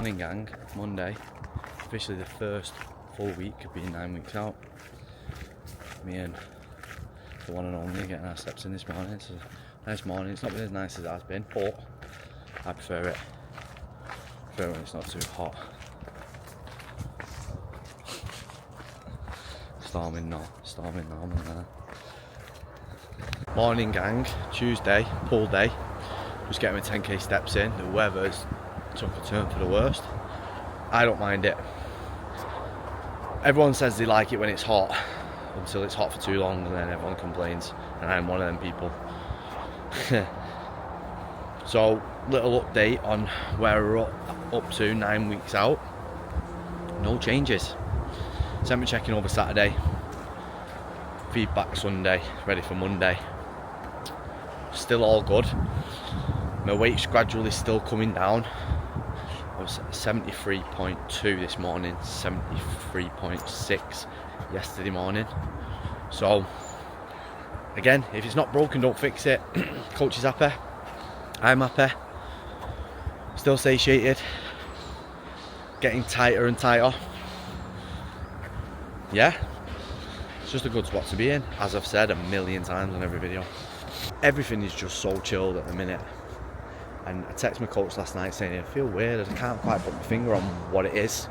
Morning gang, Monday, officially the first full week of being 9 weeks out. Me and the one and only getting our steps in this morning. It's a nice morning, it's not been as nice as it has been, but I prefer it. When it's not too hot. Storming now I'm in there. Morning gang, Tuesday, pull day. Just getting my 10k steps in. The weather's took a turn for the worst. I don't mind it. Everyone says they like it when it's hot, until it's hot for too long and then everyone complains, and I'm one of them people. So, little update on where we're up to 9 weeks out. No changes. Sent me checking over Saturday. Feedback Sunday, ready for Monday. Still all good. My weight's gradually still coming down. I was 73.2 this morning, 73.6 yesterday morning. So, again, if it's not broken, don't fix it. Coach is happy. I'm happy. Still satiated. Getting tighter and tighter. Yeah. It's just a good spot to be in, as I've said a million times on every video. Everything is just so chilled at the minute. And I texted my coach last night saying I feel weird, I can't quite put my finger on what it is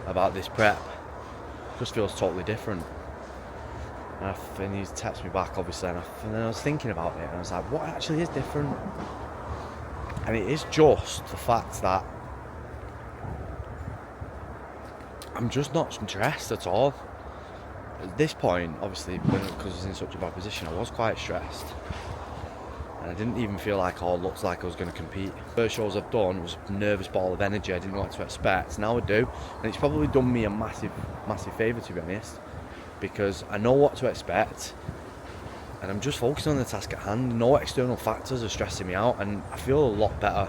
about this prep. It just feels totally different. And he texted me back obviously, and then I was thinking about it and I was like, what actually is different? And it is just the fact that I'm just not stressed at all. At this point, obviously, because I was in such a bad position, I was quite stressed. And I didn't even feel like, looks like I was going to compete. First shows I've done was a nervous ball of energy. I didn't know what to expect. Now I do. And it's probably done me a massive, massive favour, to be honest. Because I know what to expect. And I'm just focusing on the task at hand. No external factors are stressing me out. And I feel a lot better,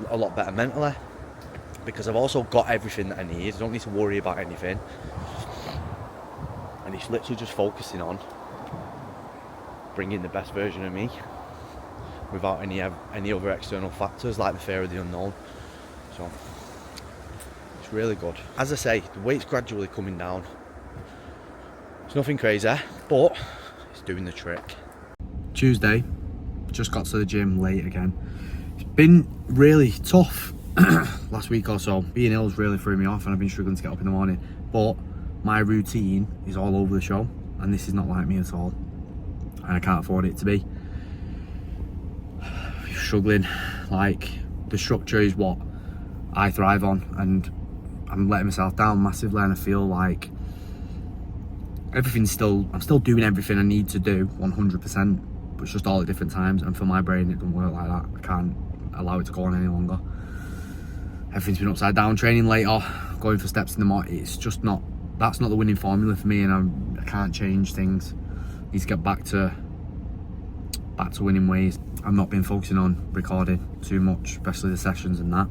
a lot better mentally. Because I've also got everything that I need. I don't need to worry about anything. And it's literally just focusing on bringing the best version of me without any other external factors like the fear of the unknown. So it's really good. As I say, the weight's gradually coming down. It's nothing crazy, but it's doing the trick. Tuesday, just got to the gym late again. It's been really tough last week or so. Being ill's really threw me off and I've been struggling to get up in the morning, but my routine is all over the show and this is not like me at all. And I can't afford it to be. Struggling, like the structure is what I thrive on and I'm letting myself down massively and I feel like I'm still doing everything I need to do 100%, but it's just all at different times, and for my brain it doesn't work like that. I can't allow it to go on any longer. Everything's been upside down, training later, going for steps in the morning. It's just not, that's not the winning formula for me, and I can't change things. Need to get back to winning ways. I've not been focusing on recording too much, especially the sessions and that,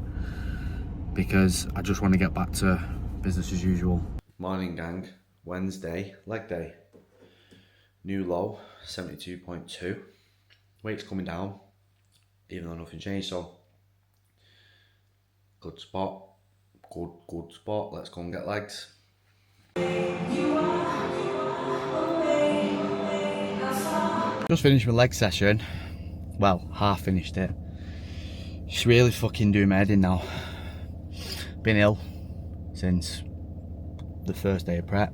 because I just want to get back to business as usual. Morning gang, Wednesday, leg day. New low, 72.2. Weight's coming down, even though nothing changed, so good spot, good spot. Let's go and get legs. Just finished my leg session. Well, half finished it. Just really fucking doing my head in now. Been ill since the first day of prep.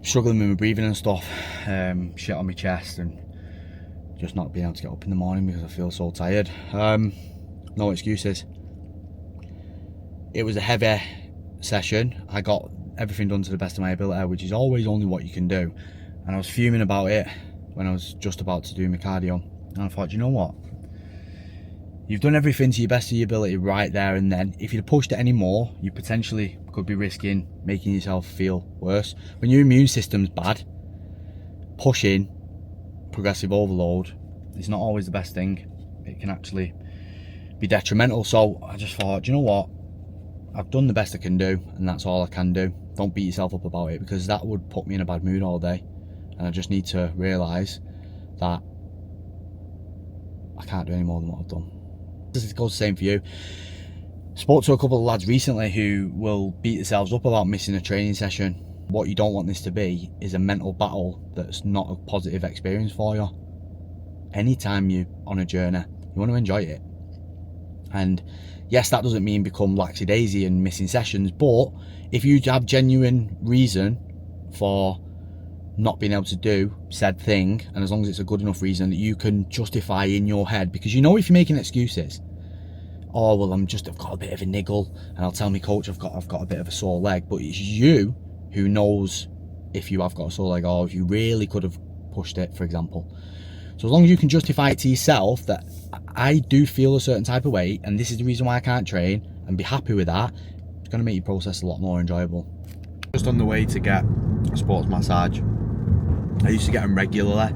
Struggling with my breathing and stuff. Shit on my chest and just not being able to get up in the morning because I feel so tired. No excuses. It was a heavy session. I got everything done to the best of my ability, which is always only what you can do. And I was fuming about it when I was just about to do my cardio. And I thought, you know what? You've done everything to your best of your ability right there and then. If you'd pushed it any more, you potentially could be risking making yourself feel worse. When your immune system's bad, pushing progressive overload is not always the best thing. It can actually be detrimental. So I just thought, you know what? I've done the best I can do, and that's all I can do. Don't beat yourself up about it, because that would put me in a bad mood all day. And I just need to realise that I can't do any more than what I've done. This goes the same for you. Spoke to a couple of lads recently who will beat themselves up about missing a training session. What you don't want this to be is a mental battle that's not a positive experience for you. Anytime you're on a journey, you want to enjoy it. And yes, that doesn't mean become laxy-daisy and missing sessions, but if you have genuine reason for not being able to do said thing, and as long as it's a good enough reason that you can justify in your head, because you know if you're making excuses, oh well, I've got a bit of a niggle, and I'll tell my coach I've got a bit of a sore leg, but it's you who knows if you have got a sore leg or if you really could have pushed it, for example. So as long as you can justify it to yourself that I do feel a certain type of way and this is the reason why I can't train, and be happy with that, it's going to make your process a lot more enjoyable. Just on the way to get a sports massage. I used to get them regularly,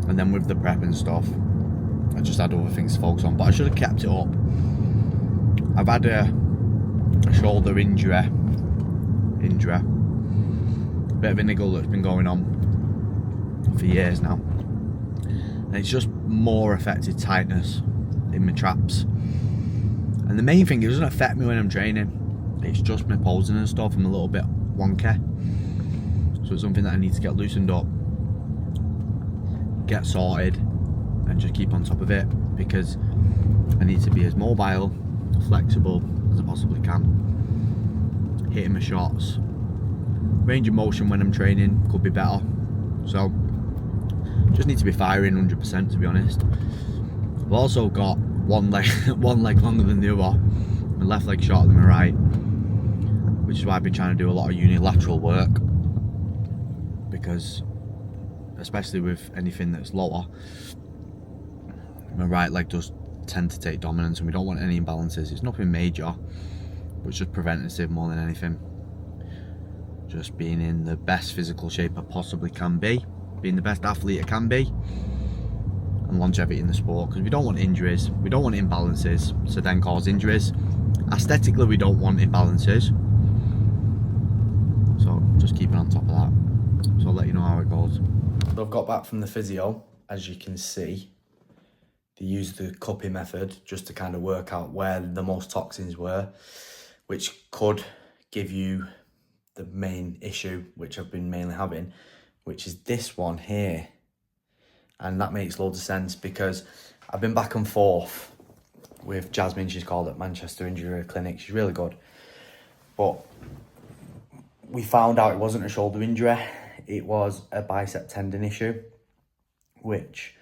and then with the prep and stuff I just had other things to focus on, but I should have kept it up. I've had a shoulder injury, a bit of a niggle that's been going on for years now, and it's just more affected tightness in my traps. And the main thing, it doesn't affect me when I'm training, it's just my posing and stuff. I'm a little bit wonky, so it's something that I need to get loosened up, get sorted, and just keep on top of it, because I need to be as mobile, flexible as I possibly can. Hitting my shots, range of motion when I'm training could be better, so just need to be firing 100%, to be honest. I've also got one leg longer than the other, my left leg shorter than my right, which is why I've been trying to do a lot of unilateral work, because especially with anything that's lower, my right leg does tend to take dominance, and we don't want any imbalances. It's nothing major, but it's just preventative more than anything. Just being in the best physical shape I possibly can be, being the best athlete I can be, and longevity in the sport, because we don't want injuries, we don't want imbalances to then cause injuries. Aesthetically, we don't want imbalances, so just keeping on top of that. So I'll let you know how it goes. So I've got back from the physio. As you can see, they used the cupping method just to kind of work out where the most toxins were, which could give you the main issue, which I've been mainly having, which is this one here. And that makes loads of sense, because I've been back and forth with Jasmine, she's called at Manchester Injury Clinic, she's really good. But we found out it wasn't a shoulder injury, it was a bicep tendon issue, which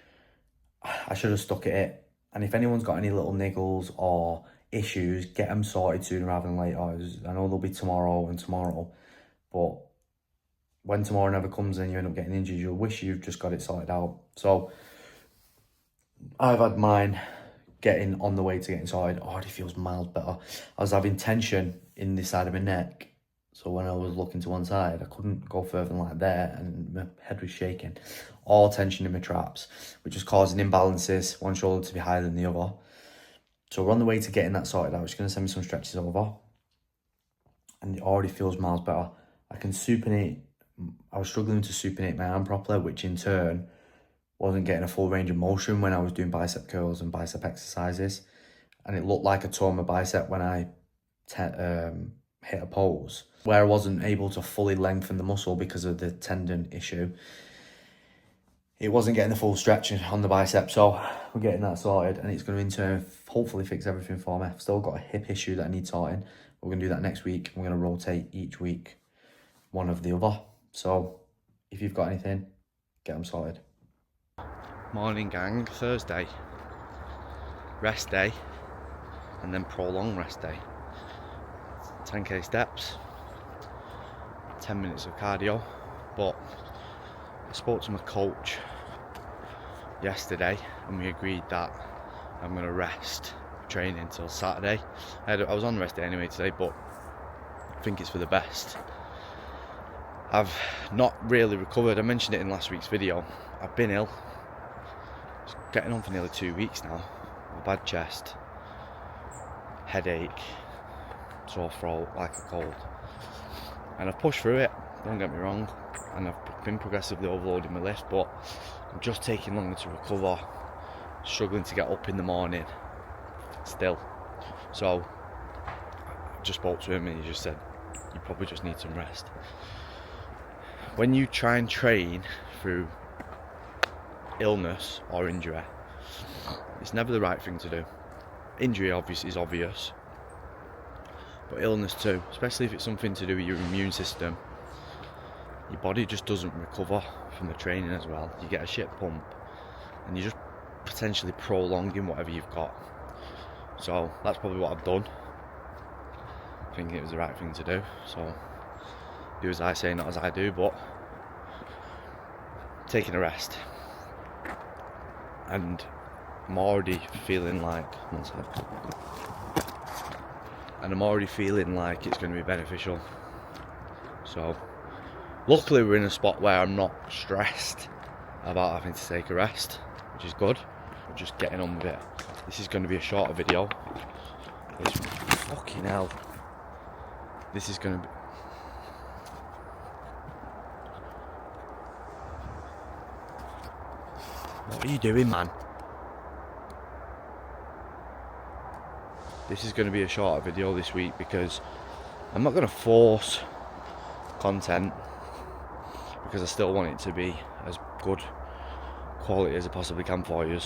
I should have stuck at it. And if anyone's got any little niggles or issues, get them sorted sooner rather than later. I know they'll be tomorrow and tomorrow, but when tomorrow never comes and you end up getting injured, you'll wish you've just got it sorted out. So I've had mine getting on the way to getting sorted. Already feels miles better. I was having tension in this side of my neck, so when I was looking to one side, I couldn't go further than like there, and my head was shaking. All tension in my traps, which was causing imbalances, one shoulder to be higher than the other. So we're on the way to getting that sorted out. She's going to send me some stretches over, and it already feels miles better. I can supinate. I was struggling to supinate my arm properly, which in turn wasn't getting a full range of motion when I was doing bicep curls and bicep exercises. And it looked like I tore my bicep when I hit a pose, where I wasn't able to fully lengthen the muscle because of the tendon issue. It wasn't getting the full stretch on the bicep, so we're getting that sorted, and it's going to in turn hopefully fix everything for me. I've still got a hip issue that I need sorting. We're going to do that next week. We're going to rotate each week one of the other. So if you've got anything, get them sorted. Morning gang, Thursday, rest day, and then prolonged rest day. 10k steps, 10 minutes of cardio. But I spoke to my coach yesterday and we agreed that I'm going to rest training until Saturday. I was on rest day anyway today, but I think it's for the best. I've not really recovered. I mentioned it in last week's video. I've been ill. It's getting on for nearly 2 weeks now. A bad chest, headache, sore throat, like a cold. And I've pushed through it, don't get me wrong. And I've been progressively overloading my lift, but I'm just taking longer to recover. Struggling to get up in the morning still. So I just spoke to him and he just said, you probably just need some rest. When you try and train through illness or injury, it's never the right thing to do. Injury obviously is obvious, but illness too, especially if it's something to do with your immune system. Your body just doesn't recover from the training as well. You get a shit pump and you're just potentially prolonging whatever you've got. So that's probably what I've done, thinking it was the right thing to do. So do as I say, not as I do, but taking a rest. And I'm already feeling like, it's going to be beneficial. So luckily we're in a spot where I'm not stressed about having to take a rest, which is good. I'm just getting on with it. This is going to be a shorter video. Fucking hell. This is going to be... What are you doing, man? This is going to be a shorter video this week because I'm not going to force content, because I still want it to be as good quality as I possibly can for you.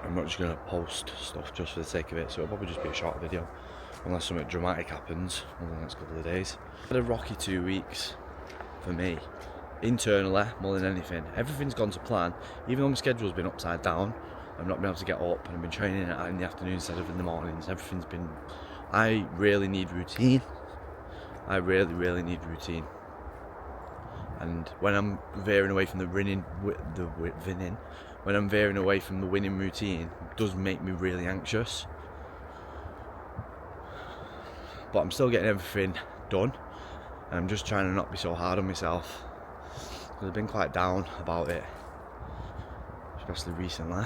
I'm not just going to post stuff just for the sake of it, so it'll probably just be a short video unless something dramatic happens over the next couple of days. It's been a rocky 2 weeks for me, internally more than anything. Everything's gone to plan, even though my schedule's been upside down. I've not been able to get up and I've been training in the afternoon instead of in the mornings. Everything's been... I really need routine. I really need routine. And when I'm veering away from the winning routine, it does make me really anxious. But I'm still getting everything done, and I'm just trying to not be so hard on myself, because I've been quite down about it, especially recently.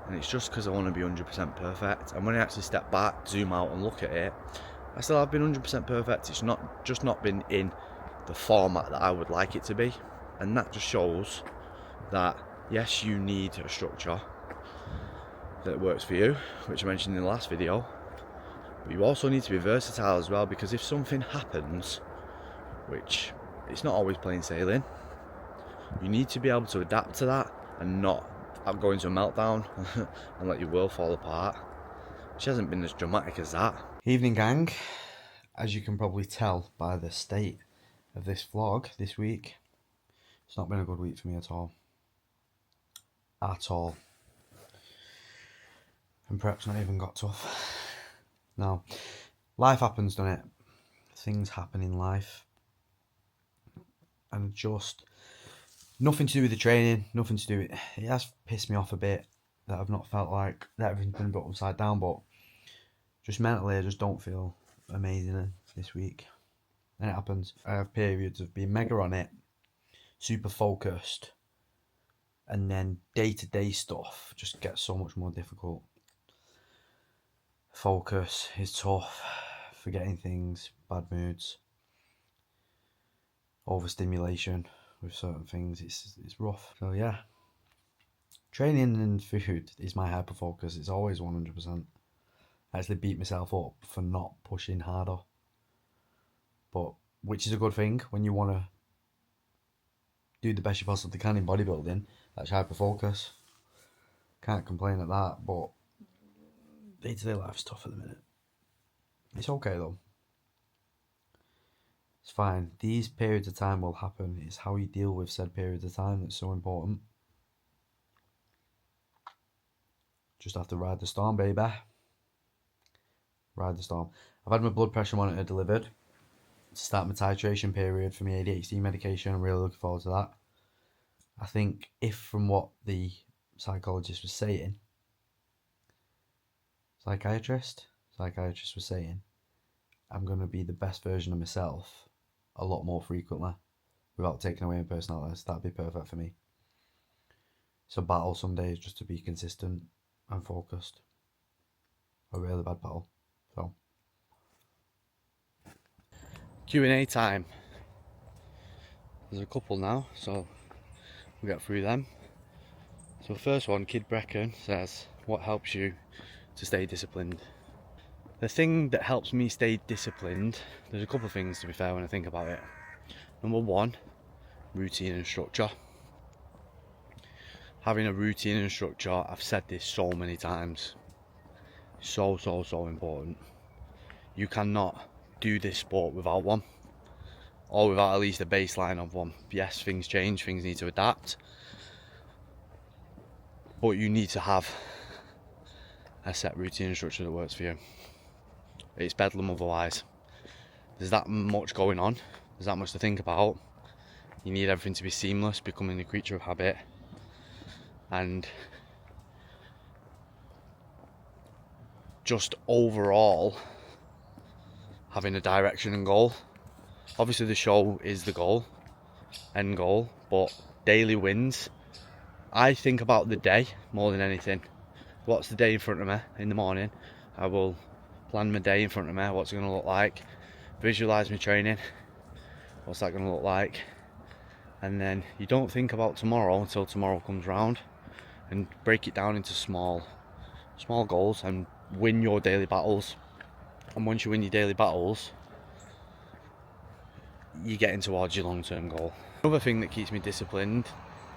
And it's just because I want to be 100% perfect. And when I actually step back, zoom out and look at it, I still have been 100% perfect. It's not been in the format that I would like it to be. And that just shows that, yes, you need a structure that works for you, which I mentioned in the last video. But you also need to be versatile as well, because if something happens, which it's not always plain sailing, you need to be able to adapt to that and not go into a meltdown and let your world fall apart, which hasn't been as dramatic as that. Evening, gang. As you can probably tell by the state of this vlog this week, it's not been a good week for me at all. At all. And perhaps not even got tough. No. Life happens, doesn't it? Things happen in life. And just... nothing to do with the training, nothing to do with... It has pissed me off a bit that I've not felt like that everything's been put upside down, but just mentally I just don't feel amazing this week. And it happens. I have periods of being mega on it, super focused, and then day-to-day stuff just gets so much more difficult. Focus is tough, forgetting things, bad moods, overstimulation with certain things, it's rough. So yeah, training and food is my hyper focus. It's always 100%. I actually beat myself up for not pushing harder, but which is a good thing when you want to do the best you possibly can in bodybuilding. That's hyper focus. Can't complain at that, but day-to-day life's tough at the minute. It's okay though. It's fine. These periods of time will happen. It's how you deal with said periods of time that's so important. Just have to ride the storm, baby. Ride the storm. I've had my blood pressure monitor delivered to start my titration period for my ADHD medication. I'm really looking forward to that. I think if from what the psychologist was saying, psychiatrist was saying, I'm going to be the best version of myself a lot more frequently without taking away my personality. That'd be perfect for me. It's a battle some days just to be consistent and focused. A really bad battle. So Q&A time. There's a couple now, so we'll get through them. So the first one, Kid Brecken says, what helps you to stay disciplined. The thing that helps me stay disciplined, there's a couple of things to be fair when I think about it. Number one, routine and structure. Having a routine and structure, I've said this so many times, so important. You cannot do this sport without one, or without at least a baseline of one. Yes, things change, things need to adapt, but you need to have a set routine and structure that works for you. It's bedlam otherwise. There's that much going on, there's that much to think about. You need everything to be seamless, becoming a creature of habit, and just overall having a direction and goal. Obviously the show is the goal, end goal, but daily wins. I think about the day more than anything. What's the day in front of me in the morning? I will plan my day in front of me, what's it going to look like, visualise my training, what's that going to look like, and then you don't think about tomorrow until tomorrow comes round, and break it down into small goals and win your daily battles. And once you win your daily battles, you're getting towards your long-term goal. Another thing that keeps me disciplined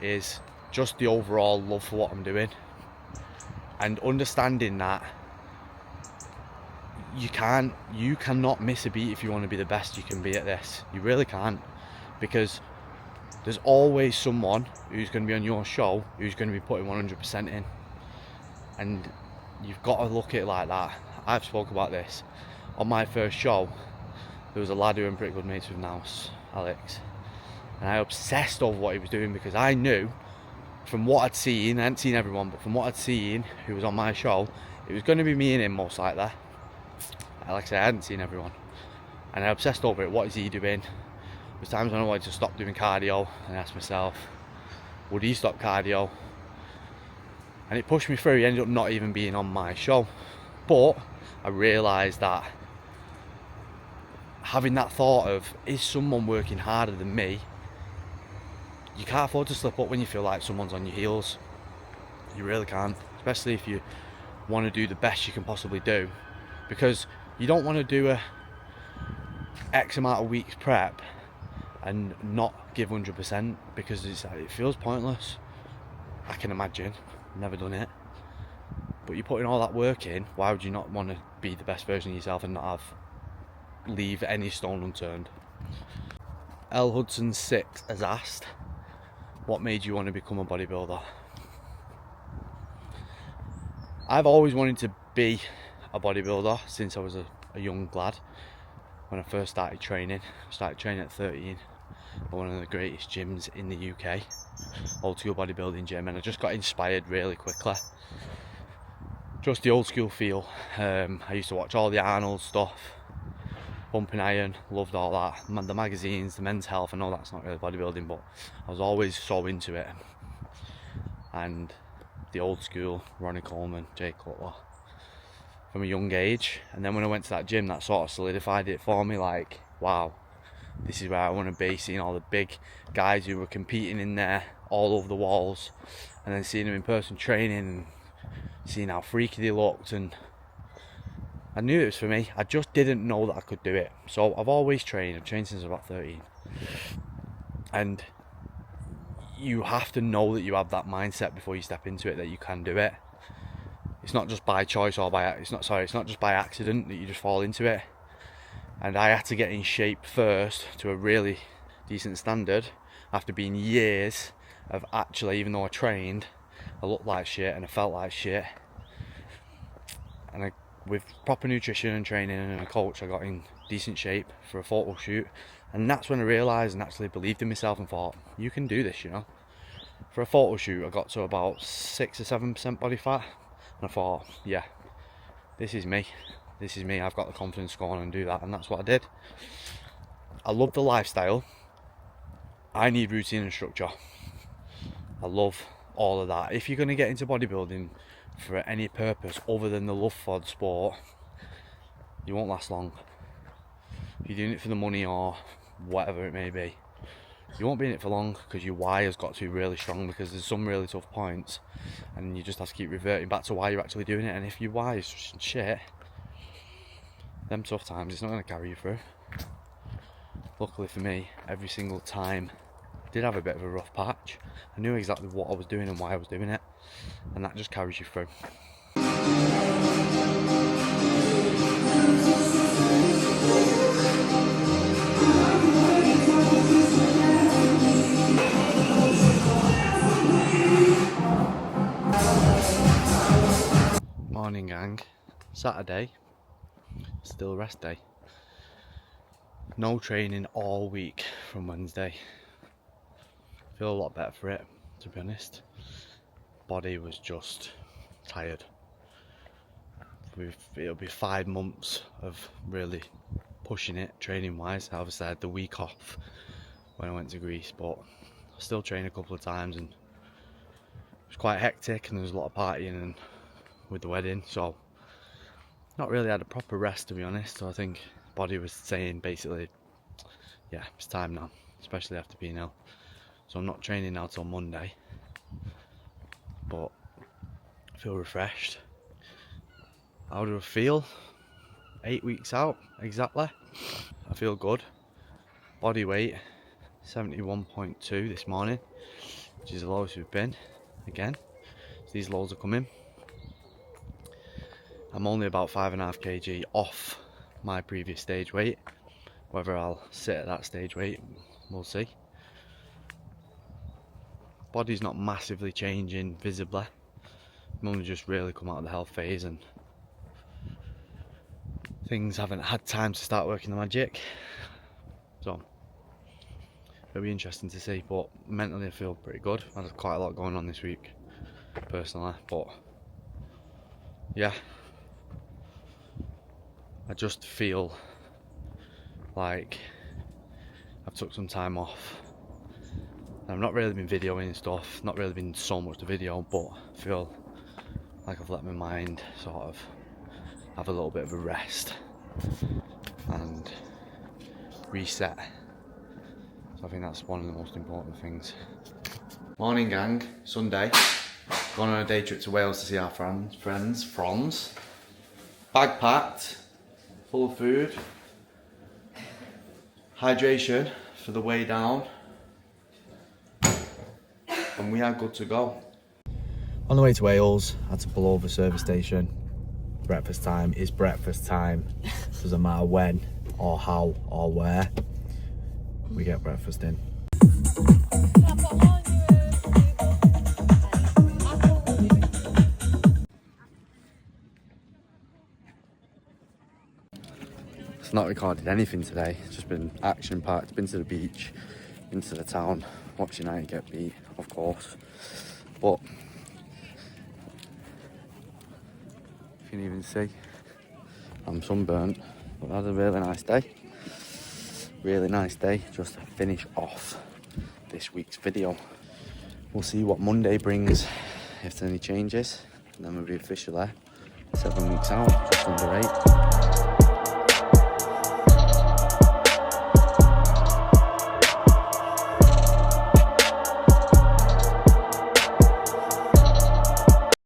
is just the overall love for what I'm doing, and understanding that you cannot miss a beat if you want to be the best you can be at this. You really can't, because there's always someone who's going to be on your show who's going to be putting 100% in, and you've got to look at it like that. I've spoke about this on my first show. There was a lad who I'm pretty good mates with now, Alex, and I obsessed over what he was doing, because I knew from what I'd seen, I hadn't seen everyone, but from what I'd seen who was on my show, it was going to be me and him most likely. Like I said, I hadn't seen everyone, and I obsessed over it. What is he doing? There was times when I wanted to stop doing cardio, and I asked myself, would he stop cardio? And it pushed me through. He ended up not even being on my show, but I realised that having that thought of, is someone working harder than me? You can't afford to slip up when you feel like someone's on your heels. You really can't, especially if you want to do the best you can possibly do, because you don't want to do a X amount of weeks prep and not give 100%, because it feels pointless. I can imagine, never done it, but you're putting all that work in. Why would you not want to be the best version of yourself and not leave any stone unturned? L Hudson 6 has asked, what made you want to become a bodybuilder? I've always wanted to be a bodybuilder since I was a young lad. When I first started training at 13 at one of the greatest gyms in the UK, Old School Bodybuilding Gym, and I just got inspired really quickly. Just the old school feel. I used to watch all the Arnold stuff, Pumping Iron, loved all that. The magazines, the Men's Health. I know that's not really bodybuilding, but I was always so into it. And the old school, Ronnie Coleman, Jay Cutler, from a young age. And then when I went to that gym, that sort of solidified it for me, like, wow, this is where I want to be. Seeing all the big guys who were competing in there all over the walls, and then seeing them in person training, and seeing how freaky they looked, and I knew it was for me. I just didn't know that I could do it. So I've always trained. I've trained since I was about 13. And you have to know that you have that mindset before you step into it, that you can do it. It's not just by choice or it's not just by accident that you just fall into it. And I had to get in shape first to a really decent standard after being years of actually, even though I trained, I looked like shit and I felt like shit. And with proper nutrition and training and a coach, I got in decent shape for a photo shoot. And that's when I realised and actually believed in myself and thought, you can do this, you know. For a photo shoot, I got to about 6 or 7% body fat, and I thought, yeah, this is me. This is me. I've got the confidence to go on and do that, and that's what I did. I love the lifestyle. I need routine and structure. I love all of that. If you're going to get into bodybuilding for any purpose other than the love for the sport, you won't last long. If you're doing it for the money or whatever it may be, You won't be in it for long because your why has got to be really strong, because there's some really tough points and you just have to keep reverting back to why you're actually doing it. And if your why is just shit, them tough times, it's not going to carry you through. Luckily for me, every single time I did have a bit of a rough patch. I knew exactly what I was doing and why I was doing it, and that just carries you through. Morning gang, Saturday, still rest day. No training all week from Wednesday. Feel a lot better for it, to be honest. Body was just tired. It'll be 5 months of really pushing it training wise. Obviously I had the week off when I went to Greece, but I still trained a couple of times and it was quite hectic, and there was a lot of partying and with the wedding, so not really had a proper rest, to be honest. So I think body was saying basically, yeah, it's time now, especially after being ill. So I'm not training now till Monday, but I feel refreshed. How do I feel? 8 weeks out exactly. I feel good. Body weight 71.2 this morning, which is the lowest we've been again. So these lows are coming. I'm only about 5.5 kg off my previous stage weight. Whether I'll sit at that stage weight, we'll see. Body's not massively changing visibly. I'm only just really come out of the health phase and things haven't had time to start working the magic. So it'll be interesting to see, but mentally I feel pretty good. I've had quite a lot going on this week personally, but yeah, I just feel like I've took some time off. I've not really been videoing and stuff, not really been so much to video, but I feel like I've let my mind sort of have a little bit of a rest and reset. So I think that's one of the most important things. Morning gang, Sunday. Going on a day trip to Wales to see our friends. Bag packed, full of food, hydration for the way down, and we are good to go. On the way to Wales, I had to pull over service station. Breakfast time is breakfast time. Doesn't matter when or how or where, we get breakfast in. It's not recorded anything today, it's just been action packed. Been to the beach, been to the town, watching United get beat, of course. But you can even see I'm sunburnt, but I had a really nice day. Really nice day just to finish off this week's video. We'll see what Monday brings, if there's any changes, and then we'll be officially 7 weeks out, just under 8.